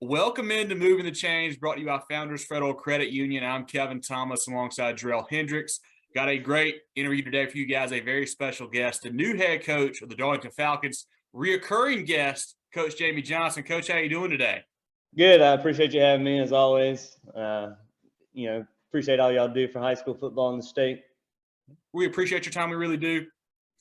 Welcome into Moving the Chains, brought to you by Founders Federal Credit Union. I'm Kevin Thomas alongside Jerel Hendricks. Got a great interview today for you guys, a very special guest, the new head coach of the Darlington Falcons, reoccurring guest, Coach Jamie Johnson. Coach, how you doing today? Good. I appreciate you having me as always. Appreciate all y'all do for high school football in the state. We appreciate your time. We really do.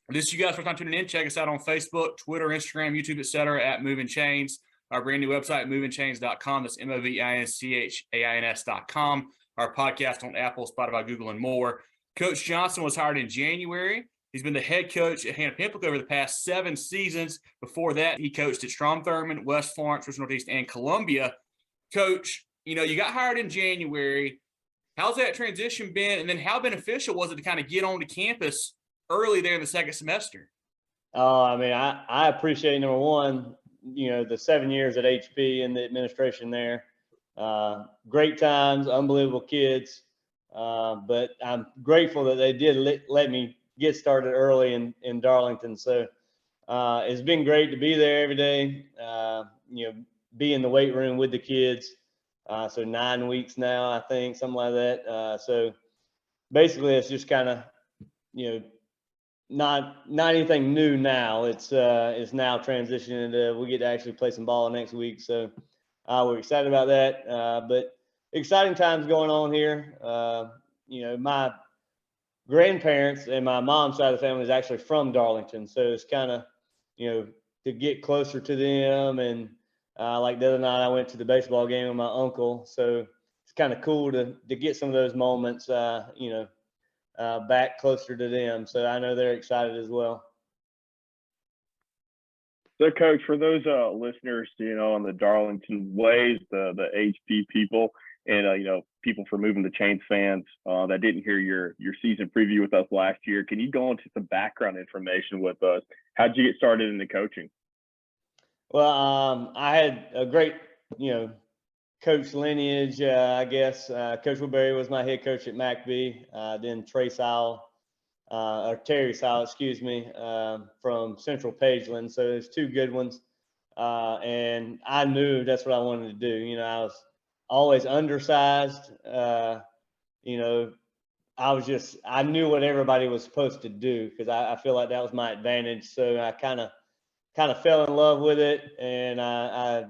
This is you guys first time tuning in. Check us out on Facebook, Twitter, Instagram, YouTube, etc. at Movin Chains. Our brand new website, movinchains.com. That's movinchains.com. Our podcast on Apple, Spotify, Google, and more. Coach Johnson was hired in January. He's been the head coach at Hannah Pimplico over the past 7 seasons. Before that, he coached at Strom Thurmond, West Florence, Richmond Northeast, and Columbia. Coach, you got hired in January. How's that transition been? And then how beneficial was it to kind of get onto campus early there in the second semester? I appreciate, number one, the 7 years at HB and the administration there. Great times, unbelievable kids. But I'm grateful that they did let me get started early in Darlington. So it's been great to be there every day, be in the weight room with the kids. So 9 weeks now, I think, something like that. So basically it's just kind of, not anything new now. It's now transitioning into, we get to actually play some ball next week. So we're excited about that. But exciting times going on here. My grandparents and my mom's side of the family is actually from Darlington. So it's kind of, to get closer to them. And like the other night, I went to the baseball game with my uncle. So it's kind of cool to get some of those moments, back closer to them. So I know they're excited as well. So, Coach, for those listeners, on the Darlington ways, the HP people, and people for Moving the Chains fans that didn't hear your season preview with us last year, can you go into some background information with us? How'd you get started in the coaching? Well, I had a great, coach lineage, I guess. Coach Woodbury was my head coach at McBee. Then Terry Sile, excuse me, from Central Pageland. So there's 2 good ones. And I knew that's what I wanted to do. I was always undersized. I knew what everybody was supposed to do because I feel like that was my advantage. So I kind of fell in love with it, and I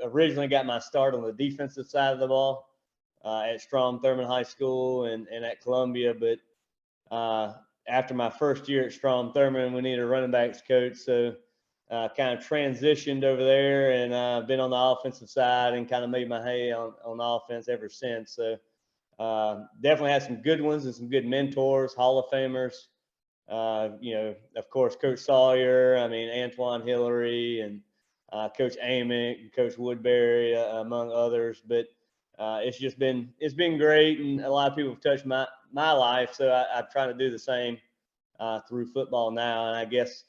originally got my start on the defensive side of the ball at Strom Thurmond High School and at Columbia. But after my first year at Strom Thurmond, we needed a running backs coach, so kind of transitioned over there, and I've been on the offensive side and kind of made my hay on offense ever since. So definitely had some good ones and some good mentors, Hall of Famers. Of course, Coach Sawyer, Antoine Hillary, and Coach Amick, and Coach Woodbury, among others. But it's been great, and a lot of people have touched my life. So I'm trying to do the same through football now. And I guess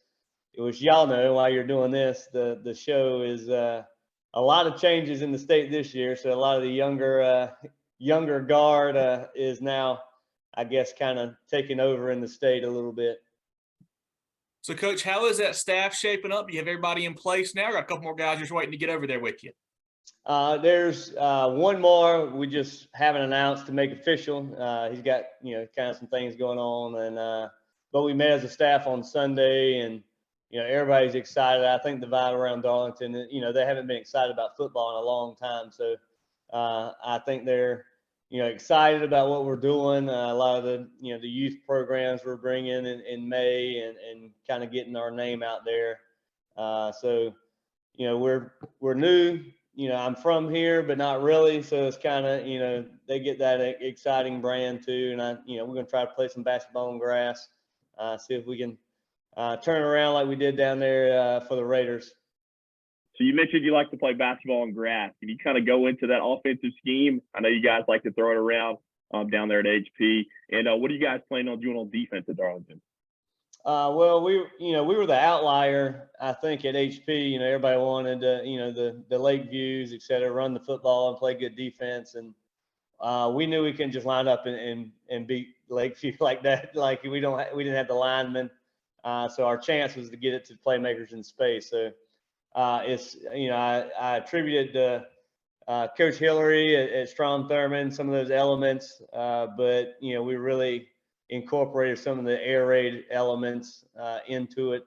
it was, y'all know, while you're doing this, the show is a lot of changes in the state this year. So a lot of the younger guard is now, I guess, kind of taking over in the state a little bit. So, Coach, how is that staff shaping up? Do you have everybody in place now? Or got a couple more guys just waiting to get over there with you? There's one more we just haven't announced to make official. He's got, kind of some things going on. And but we met as a staff on Sunday, and, everybody's excited. I think the vibe around Darlington, they haven't been excited about football in a long time. So I think they're, excited about what we're doing. A lot of the, the youth programs we're bringing in May and kind of getting our name out there. So, we're new. I'm from here, but not really. So it's kind of, they get that exciting brand too. And we're going to try to play some basketball on grass, see if we can turn around like we did down there for the Raiders. So you mentioned you like to play basketball on grass. Can you kind of go into that offensive scheme? I know you guys like to throw it around down there at HP. And what are you guys planning on doing on defense at Darlington? Well, we were the outlier, I think, at HP. Everybody wanted to, the lake views, et cetera, run the football and play good defense. And we knew we couldn't just line up and beat Lakeview like that. Like we didn't have the linemen. So our chance was to get it to playmakers in space. So it's, I attributed Coach Hillary at Strom Thurmond, some of those elements, but we really incorporated some of the air raid elements into it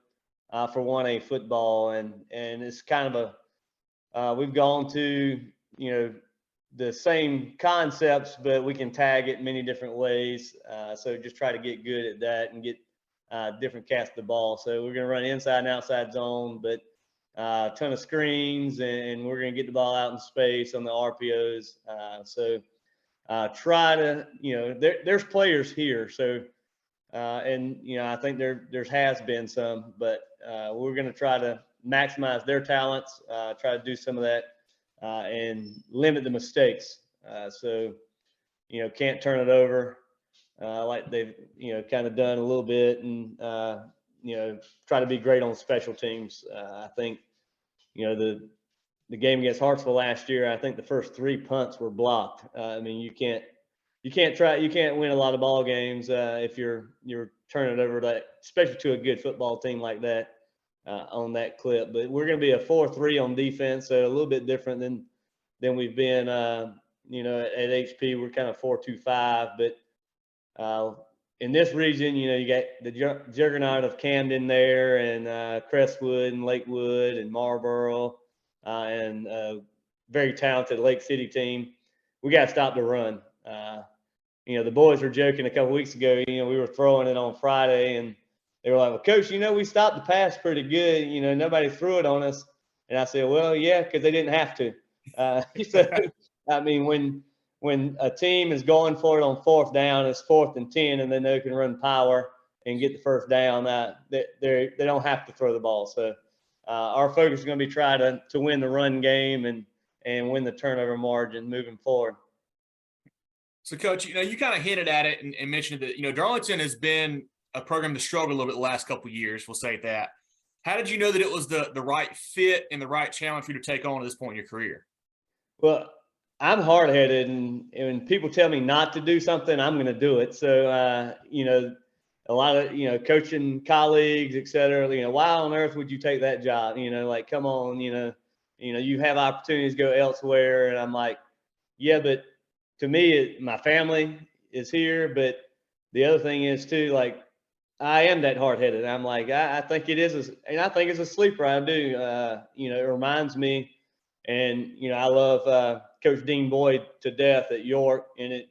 for 1A football, and it's kind of we've gone to the same concepts, but we can tag it many different ways. So just try to get good at that and get different cast of the ball. So we're going to run inside and outside zone, but a ton of screens, and we're going to get the ball out in space on the RPOs. So try to, there's players here. So, and, I think there has been some, but we're going to try to maximize their talents, try to do some of that, and limit the mistakes. So, can't turn it over like they've, kind of done a little bit, and, try to be great on special teams. I think, the game against Hartsville last year, I think the first 3 punts were blocked. I mean, you can't win a lot of ball games if you're turning it over, that, especially to a good football team like that on that clip. But we're going to be a 4-3 on defense, so a little bit different than we've been. At HP, we're kind of 4-2-5, but in this region, you got the juggernaut of Camden there, and Crestwood and Lakewood and Marlboro, and very talented Lake City team. We got to stop the run. The boys were joking a couple weeks ago. We were throwing it on Friday, and they were like, "Well, Coach, we stopped the pass pretty good. Nobody threw it on us." And I said, "Well, yeah, because they didn't have to." So, I mean, when a team is going for it on 4th down, it's 4th and 10, and then they can run power and get the first down, they don't have to throw the ball. So our focus is going to be try to win the run game and win the turnover margin moving forward. So, Coach, you kind of hinted at it and mentioned that, Darlington has been a program that struggled a little bit the last couple of years. We'll say that. How did you know that it was the right fit and the right challenge for you to take on at this point in your career? Well, I'm hard-headed, and when people tell me not to do something, I'm going to do it. So, a lot of, coaching colleagues, et cetera, why on earth would you take that job? Like, come on, you have opportunities to go elsewhere. And I'm like, yeah, but to me, my family is here. But the other thing is too, like, I am that hard-headed. I'm like, I think it is, and I think it's a sleeper. I do. It reminds me, and, I love Coach Dean Boyd to death at York, and it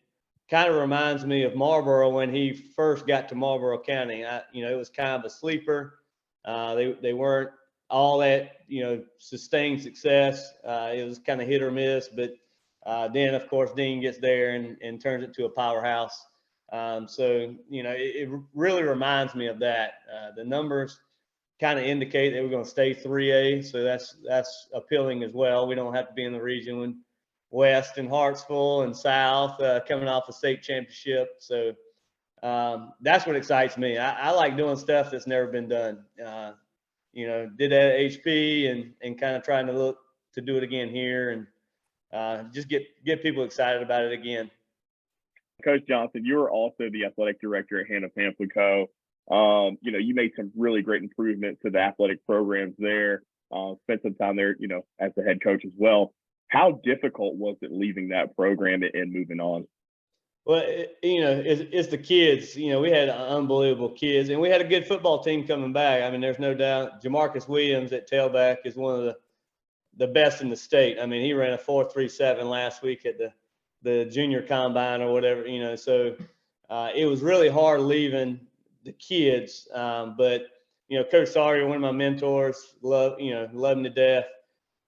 kind of reminds me of Marlboro when he first got to Marlboro County. It was kind of a sleeper. They weren't all that, sustained success. It was kind of hit or miss, but then, of course, Dean gets there and turns it to a powerhouse. So, it really reminds me of that. The numbers kind of indicate that we're going to stay 3A, so that's appealing as well. We don't have to be in the region when West and Hartsville and South coming off a state championship. So that's what excites me. I like doing stuff that's never been done. Did that at HP and kind of trying to look to do it again here, and just get people excited about it again. Coach Johnson, you were also the athletic director at Hannah Pamplico. You made some really great improvements to the athletic programs there. Spent some time there, as the head coach as well. How difficult was it leaving that program and moving on? Well, it's the kids. We had unbelievable kids, and we had a good football team coming back. I mean, there's no doubt. Jamarcus Williams at tailback is one of the best in the state. I mean, he ran a 4.37 last week at the junior combine or whatever. So it was really hard leaving the kids. But Coach Sawyer, one of my mentors, love him to death.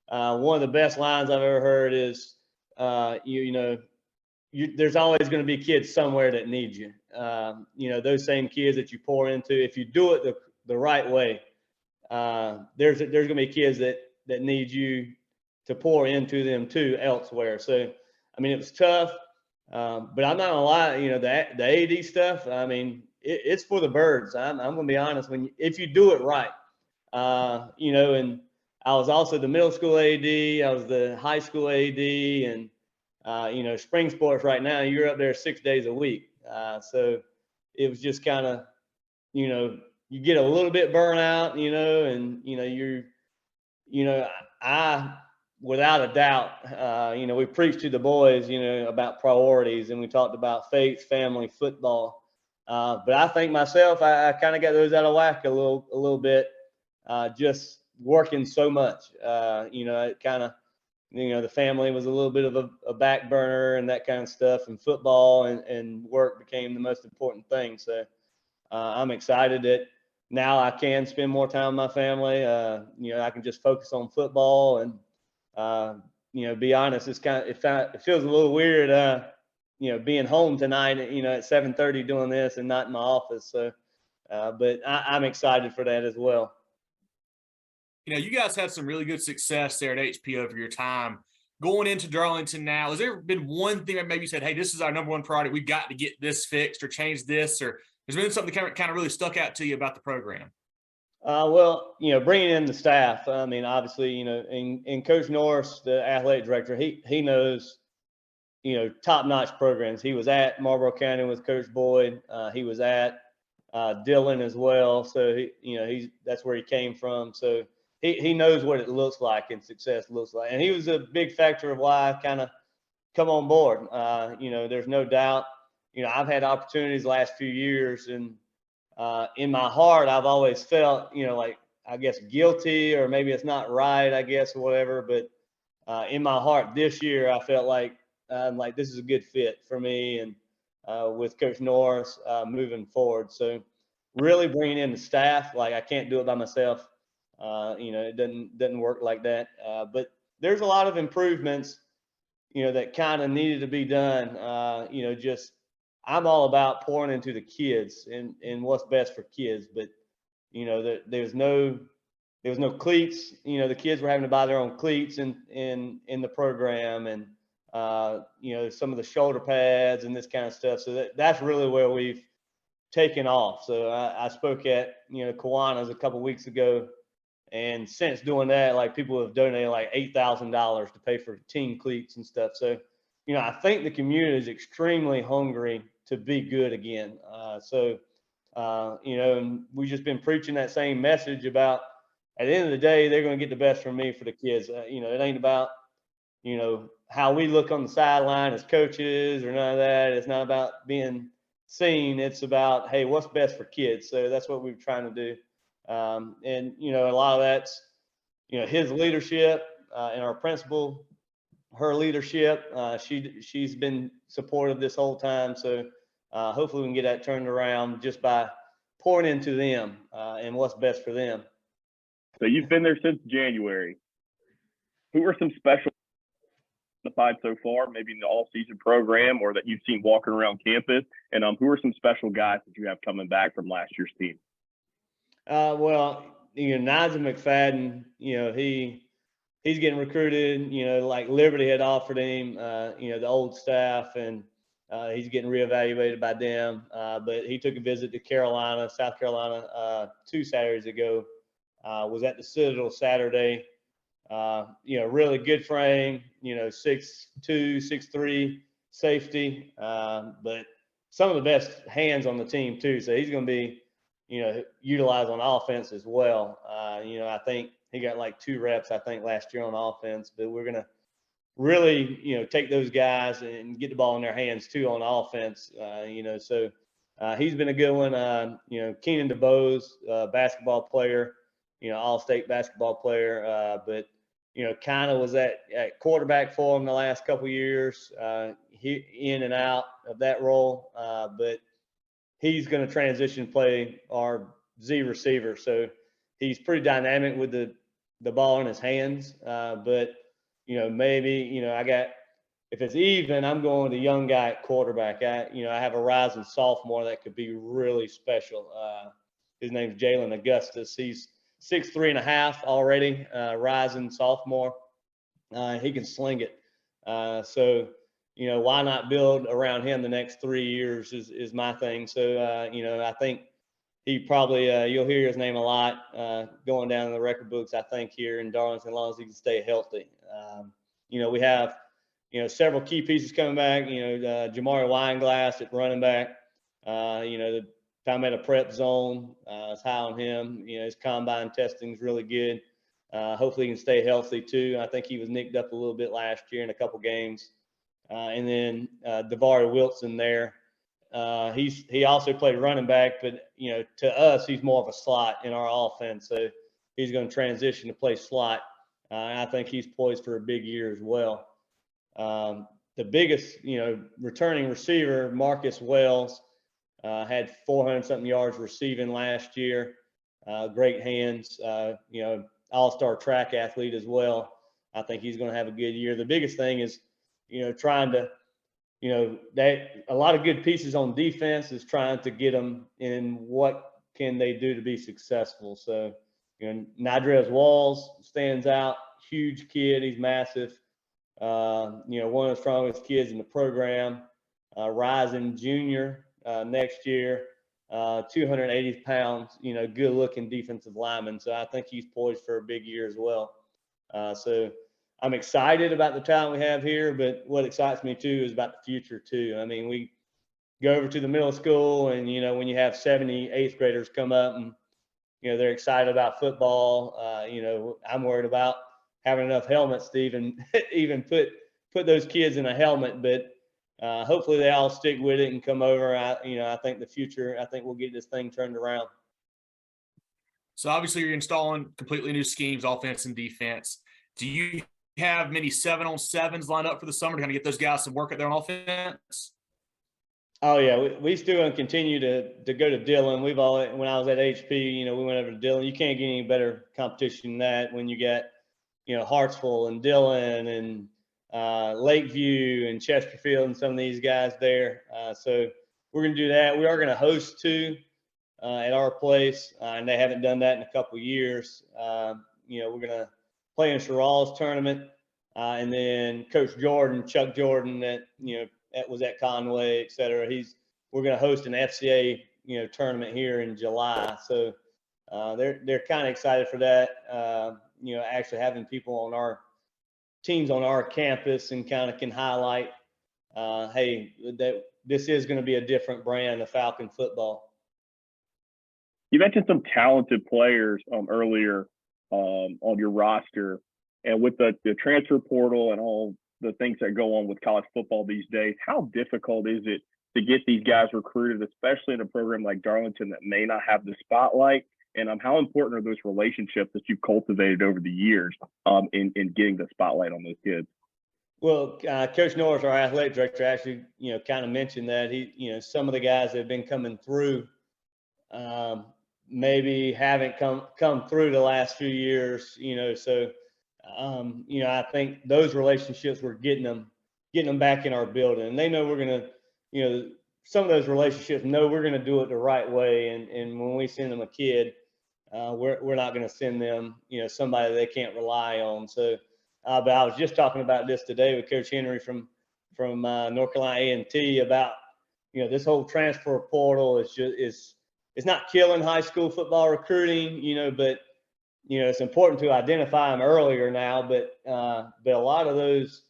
One of the best lines I've ever heard is, there's always going to be kids somewhere that need you. Those same kids that you pour into, if you do it the right way, there's going to be kids that need you to pour into them too elsewhere. So, I mean, it was tough, but I'm not gonna lie. The AD stuff. I mean, it's for the birds. I'm gonna be honest. If you do it right, and I was also the middle school AD. I was the high school AD, and spring sports right now, you're up there 6 days a week. So it was just kind of, you get a little bit burnt out, and I without a doubt, we preached to the boys, about priorities, and we talked about faith, family, football. But I think myself, I kind of got those out of whack a little bit, just working so much. It kind of, the family was a little bit of a back burner and that kind of stuff, and football and work became the most important thing. So I'm excited that now I can spend more time with my family. I can just focus on football and, be honest, it feels a little weird, being home tonight, at 7:30 doing this and not in my office. So, but I'm excited for that as well. You guys had some really good success there at HP over your time. Going into Darlington now, has there been one thing that maybe you said, hey, this is our number one priority, we've got to get this fixed or change this, or there's been something that kind of really stuck out to you about the program? Well, bringing in the staff, I mean, obviously, and Coach Norris, the athletic director, he knows, top-notch programs. He was at Marlboro County with Coach Boyd. He was at Dillon as well. So, that's where he came from. So he knows what it looks like and success looks like. And he was a big factor of why I kind of come on board. There's no doubt, I've had opportunities the last few years, and in my heart, I've always felt, like, I guess guilty, or maybe it's not right, I guess, or whatever. But in my heart this year, I felt like this is a good fit for me and with Coach Norris moving forward. So really bringing in the staff, like I can't do it by myself. It doesn't work like that. But there's a lot of improvements, that kind of needed to be done. Just I'm all about pouring into the kids and what's best for kids. But there's no cleats. The kids were having to buy their own cleats in the program, and some of the shoulder pads and this kind of stuff. So that's really where we've taken off. So I spoke at Kiwanis a couple of weeks ago, and since doing that, like, people have donated like $8,000 to pay for team cleats and stuff. So I think the community is extremely hungry to be good again. And we've just been preaching that same message about, at the end of the day, they're going to get the best from me for the kids. It ain't about, how we look on the sideline as coaches or none of that. It's not about being seen. It's about, hey, what's best for kids? So that's what we're trying to do. And, a lot of that's, his leadership and our principal, her leadership. She's been supportive this whole time. So hopefully we can get that turned around just by pouring into them and what's best for them. So you've been there since January. Who are some special so far, maybe in the all-season program, or that you've seen walking around campus? And who are some special guys that you have coming back from last year's team? Well, Nigel McFadden, he's getting recruited. Like Liberty had offered him, the old staff, and he's getting reevaluated by them. But he took a visit to South Carolina, 2 Saturdays ago. Was at the Citadel Saturday. Really good frame, 6'2", 6'3", safety, but some of the best hands on the team too. So he's going to be, utilized on offense as well. I think he got like 2 reps, I think, last year on offense, but we're going to really, take those guys and get the ball in their hands too on offense. So he's been a good one. Keenan DeBose, basketball player, all-state basketball player, but kind of was at quarterback for him the last couple of years, he in and out of that role. But he's going to transition play our Z receiver. So he's pretty dynamic with the ball in his hands. But, maybe, if it's even, I'm going to young guy at quarterback. I have a rising sophomore that could be really special. His name's Jalen Augustus. He's 6'3.5" already, rising sophomore. He can sling it. So, why not build around him the next 3 years is my thing. So, I think he probably, you'll hear his name a lot going down in the record books, I think, here in Darlington, as long as he can stay healthy. We have, several key pieces coming back, Jamari Weinglass at running back, the Palmetto prep zone is high on him. His combine testing is really good. Hopefully he can stay healthy too. I think he was nicked up a little bit last year in a couple games. And then Devari Wilson there. He also played running back, but to us he's more of a slot in our offense. So he's going to transition to play slot. I think he's poised for a big year as well. The biggest returning receiver, Marcus Wells, had 400-something yards receiving last year. Great hands. All-star track athlete as well. I think he's going to have a good year. The biggest thing is trying to that a lot of good pieces on defense is trying to get them in what can they do to be successful. So, Nadrez Walls stands out, huge kid. He's massive. One of the strongest kids in the program, rising junior next year, 280 pounds, good looking defensive lineman. So I think he's poised for a big year as well. So I'm excited about the talent we have here, but what excites me too is about the future too. I mean, we go over to the middle school and, when you have 70, 8th graders come up and, they're excited about football. I'm worried about having enough helmets to even put those kids in a helmet, but hopefully they all stick with it and come over. I think the future, I think we'll get this thing turned around. So obviously you're installing completely new schemes, offense and defense. Do you have many 7-on-7s lined up for the summer to kind of get those guys some work at their own offense? Oh yeah, we still going to continue to go to Dillon. When I was at HP, we went over to Dillon. You can't get any better competition than that when you get, Hartsville and Dillon and Lakeview and Chesterfield and some of these guys there. So we're going to do that. We are going to host two at our place, and they haven't done that in a couple of years. We're going to play in Jerel's tournament, and then Coach Jordan, Chuck Jordan, that was at Conway, et cetera. We're going to host an FCA tournament here in July. So they're kind of excited for that. Actually having people on our teams on our campus and kind of can highlight, hey, that this is going to be a different brand of Falcon football. You mentioned some talented players earlier on your roster, and with the transfer portal and all the things that go on with college football these days, how difficult is it to get these guys recruited, especially in a program like Darlington that may not have the spotlight? And how important are those relationships that you've cultivated over the years in getting the spotlight on those kids? Well, Coach Norris, our athletic director, actually, kind of mentioned that some of the guys that have been coming through maybe haven't come through the last few years, so I think those relationships we're getting them back in our building, and they know we're going to, some of those relationships know we're going to do it the right way. And when we send them a kid, we're not going to send them, somebody they can't rely on. So, but I was just talking about this today with Coach Henry from North Carolina A&T about, this whole transfer portal is it's not killing high school football recruiting, but it's important to identify them earlier now. But a lot of those,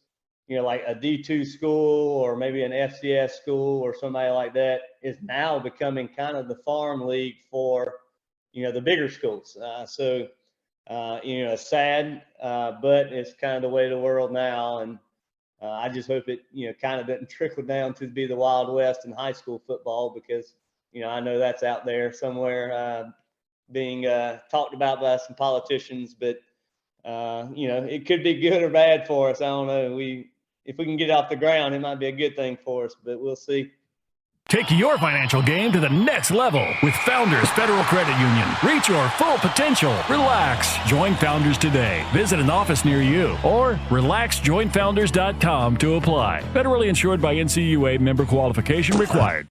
like a D2 school or maybe an FCS school or somebody like that is now becoming kind of the farm league for, the bigger schools. So sad, but it's kind of the way of the world now. And I just hope it, kind of doesn't trickle down to be the Wild West in high school football, because, I know that's out there somewhere being talked about by some politicians, but, it could be good or bad for us. I don't know. If we can get it off the ground, it might be a good thing for us, but we'll see. Take your financial game to the next level with Founders Federal Credit Union. Reach your full potential. Relax. Join Founders today. Visit an office near you or relaxjoinfounders.com to apply. Federally insured by NCUA, member qualification required.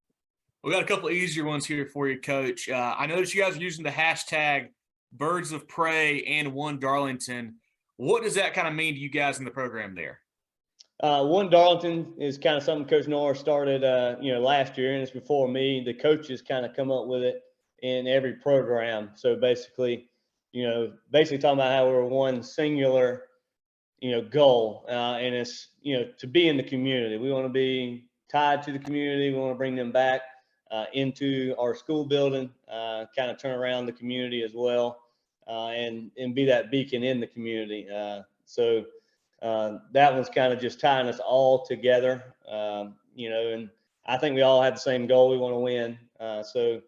We got a couple of easier ones here for you, Coach. I noticed you guys are using the hashtag Birds of Prey and One Darlington. What does that kind of mean to you guys in the program there? One Darlington is kind of something Coach Norris started, last year, and it's before me. The coaches kind of come up with it in every program. So basically talking about how we're one singular, goal, and it's, to be in the community. We want to be tied to the community. We want to bring them back into our school building, kind of turn around the community as well. and be that beacon in the community. So that was kind of just tying us all together, and I think we all had the same goal. We want to win. So,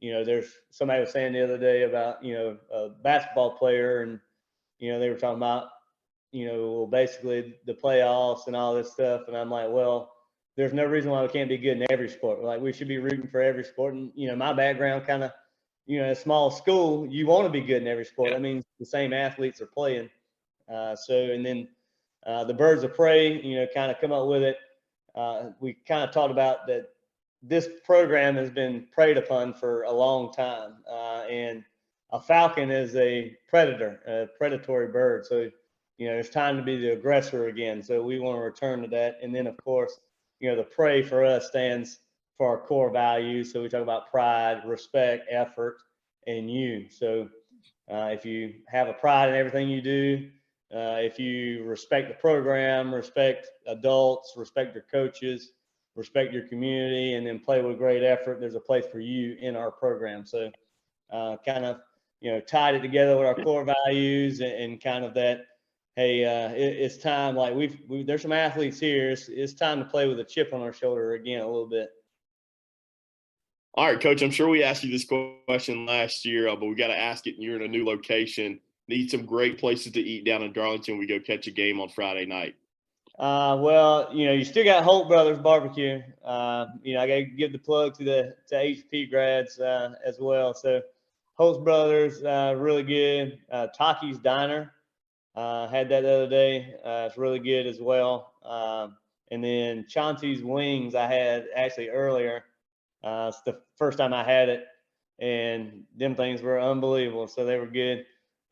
there's somebody was saying the other day about, a basketball player, and, they were talking about, well, basically the playoffs and all this stuff. And I'm like, well, there's no reason why we can't be good in every sport. Like, we should be rooting for every sport. And, my background kind of, in a small school, you want to be good in every sport. That means the same athletes are playing. And then the Birds of Prey, kind of come up with it. We kind of talked about that this program has been preyed upon for a long time. And a falcon is a predatory bird. So, it's time to be the aggressor again. So we want to return to that. And then, of course, the prey for us stands for our core values. So we talk about pride, respect, effort, and you. So if you have a pride in everything you do, if you respect the program, respect adults, respect your coaches, respect your community, and then play with great effort, there's a place for you in our program. So kind of, tied it together with our core values and kind of that, hey, it's time. Like there's some athletes here. It's time to play with a chip on our shoulder again a little bit. All right, Coach, I'm sure we asked you this question last year, but we got to ask it. You're in a new location. Need some great places to eat down in Darlington. We go catch a game on Friday night. Well, you still got Holt Brothers Barbecue. I got to give the plug to HP grads as well. So Holt Brothers, really good. Taki's Diner, had that the other day. It's really good as well. And then Chauncey's Wings I had actually earlier. It's the first time I had it, and them things were unbelievable. So they were good.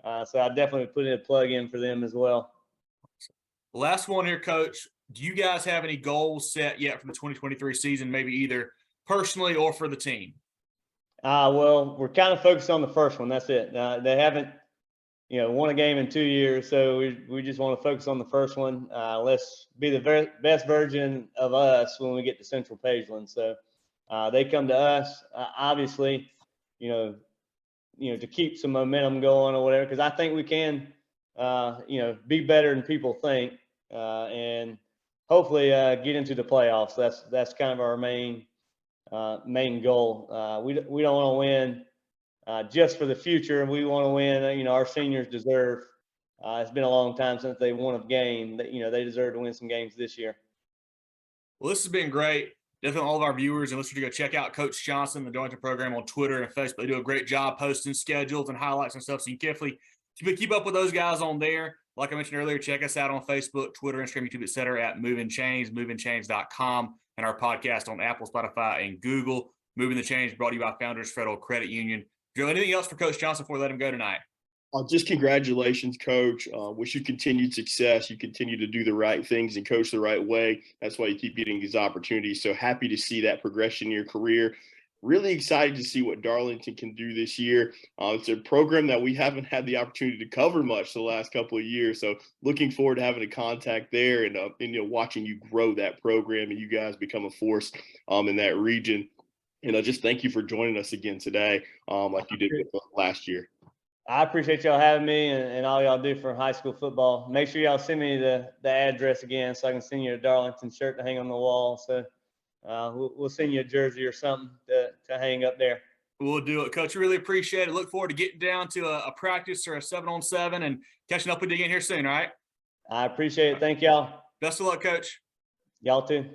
So I definitely put in a plug in for them as well. Last one here, Coach. Do you guys have any goals set yet for the 2023 season, maybe either personally or for the team? Well, we're kind of focused on the first one. That's it. They haven't, won a game in 2 years, so we just want to focus on the first one. Let's be the best version of us when we get to Central Pageland. So they come to us, obviously, to keep some momentum going or whatever, because I think we can, be better than people think, and hopefully get into the playoffs. That's kind of our main goal. We don't want to win just for the future. We want to win. Our seniors deserve. It's been a long time since they won a game. They deserve to win some games this year. Well, this has been great. Definitely all of our viewers and listeners to go check out Coach Johnson, the Darlington program, on Twitter and Facebook. They do a great job posting schedules and highlights and stuff. So you can definitely keep up with those guys on there. Like I mentioned earlier, check us out on Facebook, Twitter, Instagram, YouTube, etc. at Movin Chains, movinchains.com, and our podcast on Apple, Spotify, and Google. Movin the Chains brought to you by Founders Federal Credit Union. Joe, anything else for Coach Johnson before we let him go tonight? Just congratulations, Coach. Wish you continued success. You continue to do the right things and coach the right way. That's why you keep getting these opportunities. So happy to see that progression in your career. Really excited to see what Darlington can do this year. It's a program that we haven't had the opportunity to cover much the last couple of years. So looking forward to having a contact there and watching you grow that program and you guys become a force in that region. Just thank you for joining us again today, like you did with last year. I appreciate y'all having me and all y'all do for high school football. Make sure y'all send me the address again so I can send you a Darlington shirt to hang on the wall. So we'll send you a jersey or something to hang up there. We'll do it, Coach. Really appreciate it. Look forward to getting down to a practice or a 7-on-7 and catching up with you again here soon, all right? I appreciate it. Thank y'all. Best of luck, Coach. Y'all too.